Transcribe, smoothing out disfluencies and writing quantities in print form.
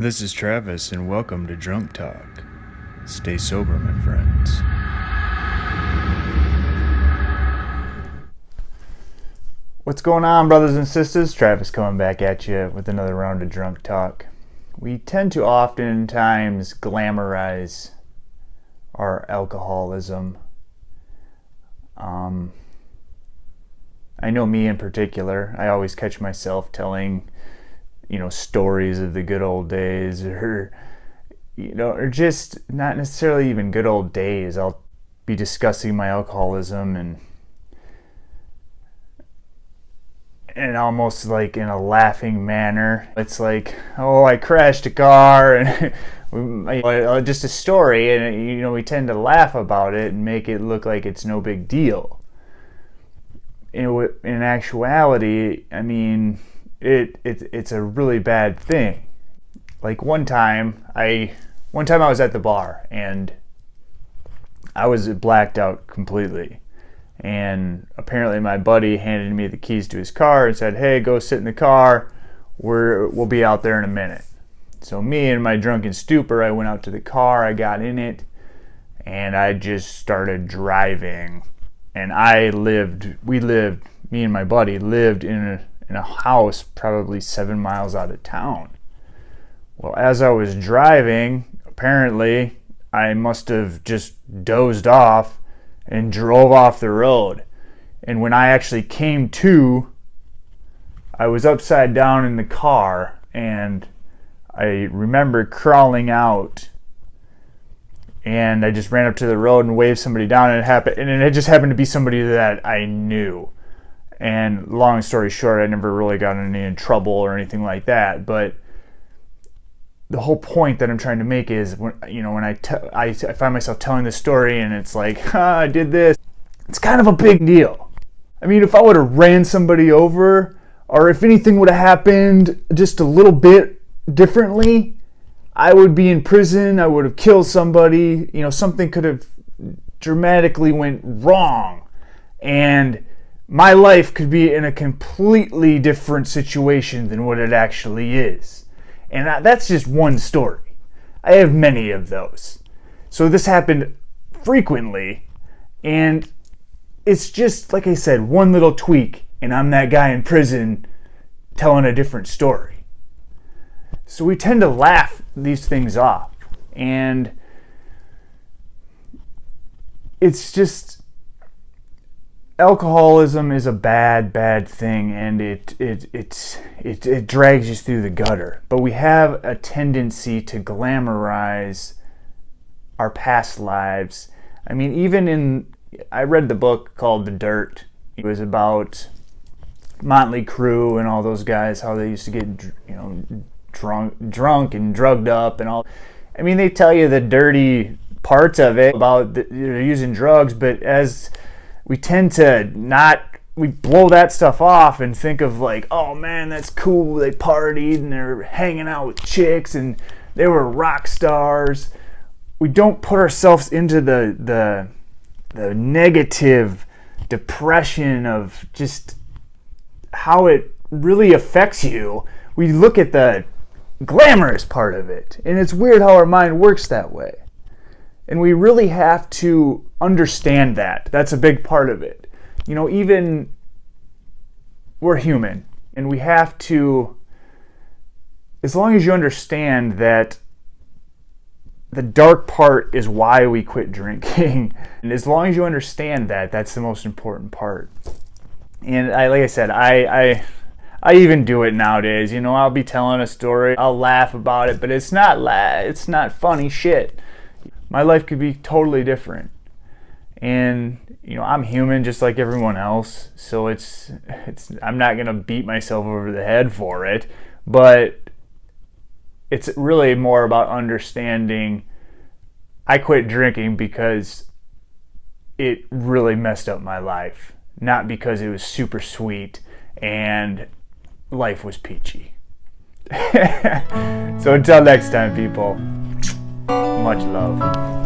This is Travis, and welcome to Drunk Talk. Stay sober, my friends. What's going on, brothers and sisters? Travis coming back at you with another round of Drunk Talk. We tend to oftentimes glamorize our alcoholism. I know me in particular, I always catch myself telling stories of the good old days, or just not necessarily even good old days. I'll be discussing my alcoholism and almost like in a laughing manner. It's like, oh, I crashed a car, and just a story, and we tend to laugh about it and make it look like it's no big deal. In actuality, I mean, it's a really bad thing. Like one time I was at the bar and I was blacked out completely, and apparently my buddy handed me the keys to his car and said, "Hey, go sit in the car. We'll be out there in a minute." So me and my drunken stupor, I went out to the car, I got in it, and I just started driving. And me and my buddy lived in a house probably 7 miles out of town. Well, as I was driving, apparently I must have just dozed off and drove off the road. And when I actually came to, I was upside down in the car, and I remember crawling out, and I just ran up to the road and waved somebody down, and it just happened to be somebody that I knew. And long story short, I never really got in any trouble or anything like that. But the whole point that I'm trying to make is, when I find myself telling this story, and it's like, I did this. It's kind of a big deal. I mean, if I would have ran somebody over, or if anything would have happened just a little bit differently, I would be in prison. I would have killed somebody. Something could have dramatically went wrong, and my life could be in a completely different situation than what it actually is. And that's just one story. I have many of those. So this happened frequently, and it's just, like I said, one little tweak, and I'm that guy in prison telling a different story. So we tend to laugh these things off, and it's just, alcoholism is a bad thing, and it drags you through the gutter. But we have a tendency to glamorize our past lives. I mean, I read the book called The Dirt. It was about Motley Crue and all those guys, how they used to get drunk and drugged up and all. I mean, they tell you the dirty parts of it about using drugs, but as we tend to we blow that stuff off and think of like, oh man, that's cool, they partied and they're hanging out with chicks and they were rock stars. We don't put ourselves into the negative depression of just how it really affects you. We look at the glamorous part of it, and it's weird how our mind works that way. And we really have to understand that. That's a big part of it. Even we're human, and we have to, as long as you understand that the dark part is why we quit drinking, and as long as you understand that, that's the most important part. And like I said, I even do it nowadays. I'll be telling a story, I'll laugh about it, but it's not funny shit. My life could be totally different. And, I'm human just like everyone else. So I'm not going to beat myself over the head for it. But it's really more about understanding I quit drinking because it really messed up my life. Not because it was super sweet and life was peachy. So until next time, people. Much love.